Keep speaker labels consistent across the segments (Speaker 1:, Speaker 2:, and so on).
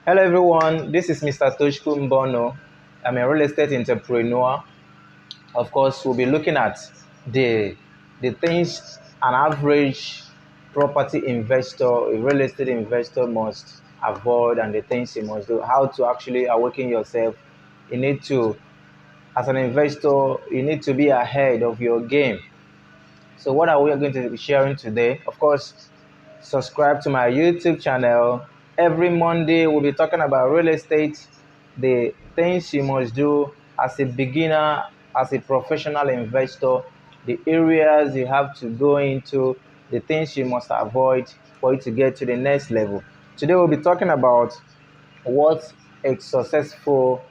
Speaker 1: Hello everyone, this is Mr. Toshku Mbono. I'm a real estate entrepreneur. Of course, we'll be looking at the the things an average property investor, a real estate investor must avoid and the things you must do, how to actually awaken yourself. You need to, as an investor, you need to be ahead of your game. So what are we going to be sharing today? Of course, subscribe to my YouTube channel. Every Monday, we'll be talking about real estate, the things you must do as a beginner, as a professional investor, the areas you have to go into, the things you must avoid for you to get to the next level. Today, we'll be talking about what a successful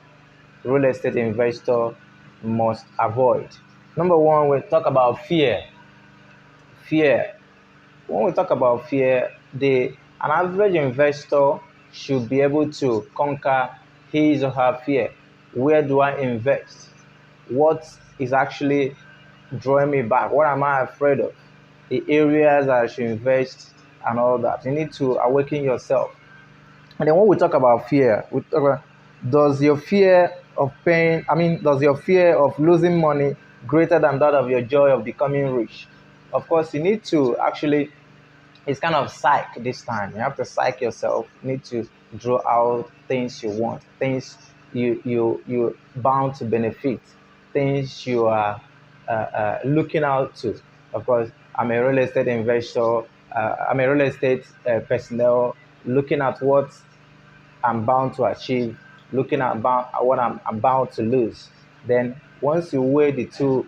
Speaker 1: real estate investor must avoid. Number one, we'll talk about fear. Fear. When we talk about fear, an average investor should be able to conquer his or her fear. Where do I invest? What is actually drawing me back? What am I afraid of? The areas I should invest and all that. You need to awaken yourself. And then when we talk about fear, we talk about, does your fear of pain, does your fear of losing money greater than that of your joy of becoming rich? Of course, you need to actually, it's kind of psych this time. You have to psych yourself. You need to draw out things you want, things you bound to benefit, things you are looking out to. Of course, I'm a real estate investor. I'm a real estate personnel looking at what I'm bound to achieve, looking at what I'm bound to lose. Then once you weigh the two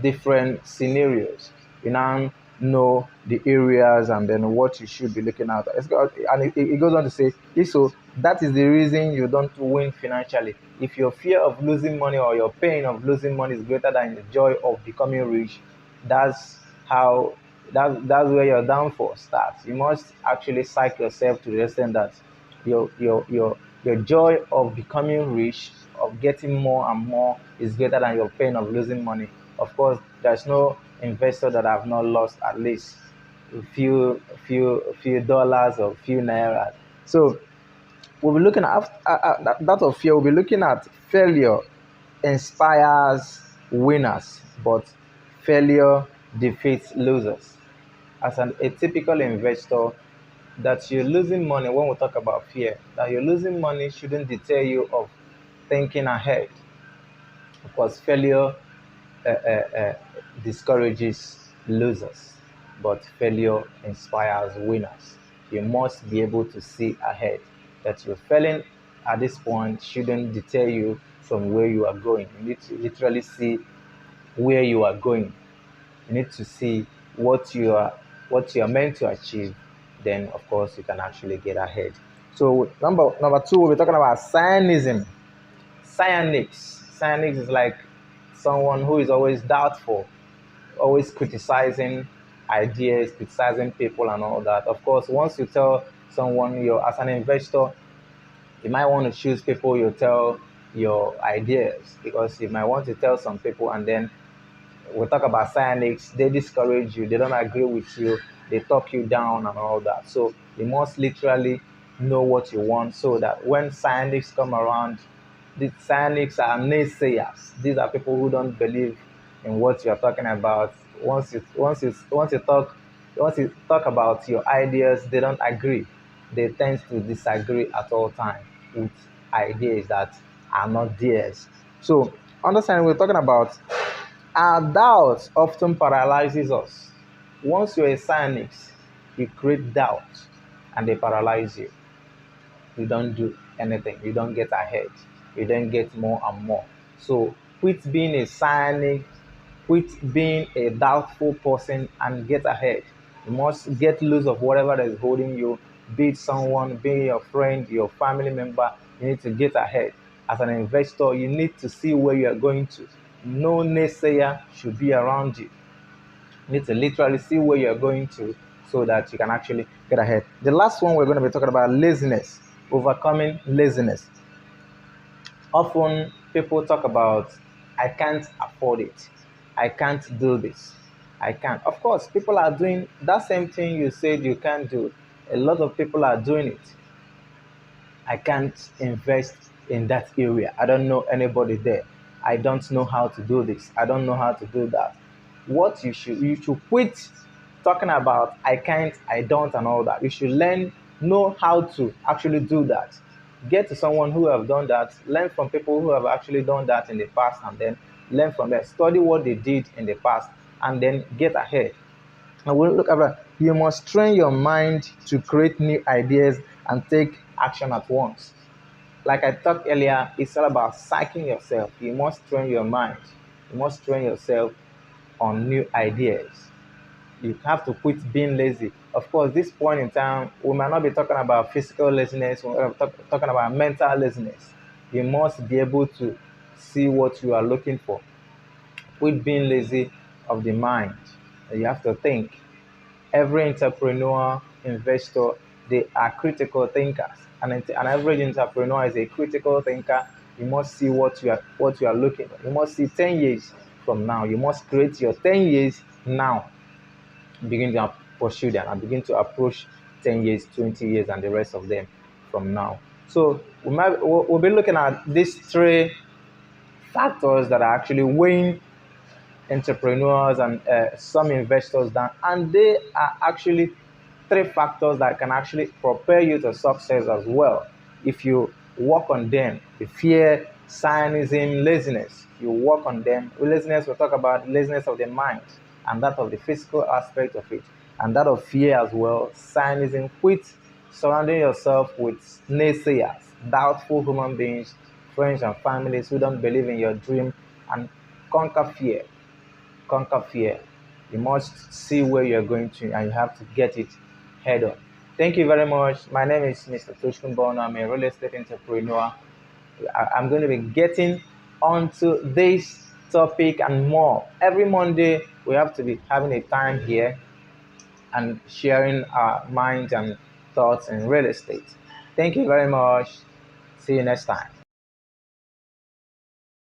Speaker 1: different scenarios, you now know the areas and then what you should be looking at. And it goes on to say, so that is the reason you don't win financially. If your fear of losing money or your pain of losing money is greater than the joy of becoming rich, that's how that's where your downfall starts. You must actually psych yourself to the extent that your joy of becoming rich, of getting more and more, is greater than your pain of losing money. Of course, there's no investor that have not lost at least a few dollars or few naira. So we'll be looking at that of fear. We'll be looking at failure inspires winners, but failure defeats losers. As a typical investor, that you're losing money, when we talk about fear, that you're losing money shouldn't deter you of thinking ahead. Of course, failure discourages losers, but failure inspires winners. You must be able to see ahead. That you're failing at this point shouldn't deter you from where you are going. You need to literally see where you are going. You need to see what you are meant to achieve. Then, of course, you can actually get ahead. So, number two, we'll be talking about cynicism. Cynics is like someone who is always doubtful, always criticizing ideas, criticizing people, and all that. Of course, once you tell someone you're as an investor, you might want to choose people you tell your ideas, because you might want to tell some people and then we talk about cynics, they discourage you, they don't agree with you, they talk you down and all that. So you must literally know what you want so that when cynics come around, the cynics are naysayers. These are people who don't believe in what you're talking about. Once you talk about your ideas, they don't agree. They tend to disagree at all times with ideas that are not theirs. So understand, we're talking about our doubt often paralyzes us. Once you're a cynic, you create doubt and they paralyze you. You don't do anything. You don't get ahead. You don't get more and more. So quit being a cynic, quit being a doubtful person and get ahead. You must get loose of whatever that is holding you, be it someone, be it your friend, your family member. You need to get ahead. As an investor, you need to see where you are going to. No naysayer should be around you. You need to literally see where you're going to so that you can actually get ahead. The last one we're going to be talking about laziness, overcoming laziness. Often people talk about, I can't afford it. I can't do this. I can't. Of course, people are doing that same thing you said you can't do. A lot of people are doing it. I can't invest in that area. I don't know anybody there. I don't know how to do this. I don't know how to do that. What you should quit talking about I can't, I don't, and all that. You should know how to actually do that. Get to someone who have done that. Learn from people who have actually done that in the past, and then learn from them. Study what they did in the past, and then get ahead. And we'll look at that. You must train your mind to create new ideas and take action at once. Like I talked earlier, it's all about psyching yourself. You must train your mind. You must train yourself on new ideas. You have to quit being lazy. Of course, this point in time, we might not be talking about physical laziness, we're talking about mental laziness. You must be able to see what you are looking for. Quit being lazy of the mind. You have to think. Every entrepreneur, investor, they are critical thinkers. An average entrepreneur is a critical thinker. You must see what you are looking for. You must see 10 years from now. You must create your 10 years now. Begin to pursue them and begin to approach 10 years, 20 years, and the rest of them from now. So we'll be looking at these three factors that are actually weighing entrepreneurs and some investors down, and they are actually three factors that can actually propel you to success as well if you work on them: the fear, cynicism, laziness. You work on them. With laziness, we'll talk about laziness of the mind and that of the physical aspect of it, and that of fear as well. Cynicism. Quit surrounding yourself with naysayers, doubtful human beings, friends and families who don't believe in your dream, and conquer fear. Conquer fear. You must see where you're going to, and you have to get it head on. Thank you very much. My name is Mr. Toshkun Bono. I'm a real estate entrepreneur. I'm going to be getting onto this topic and more. Every Monday, we have to be having a time here and sharing our minds and thoughts in real estate. Thank you very much. See you next time.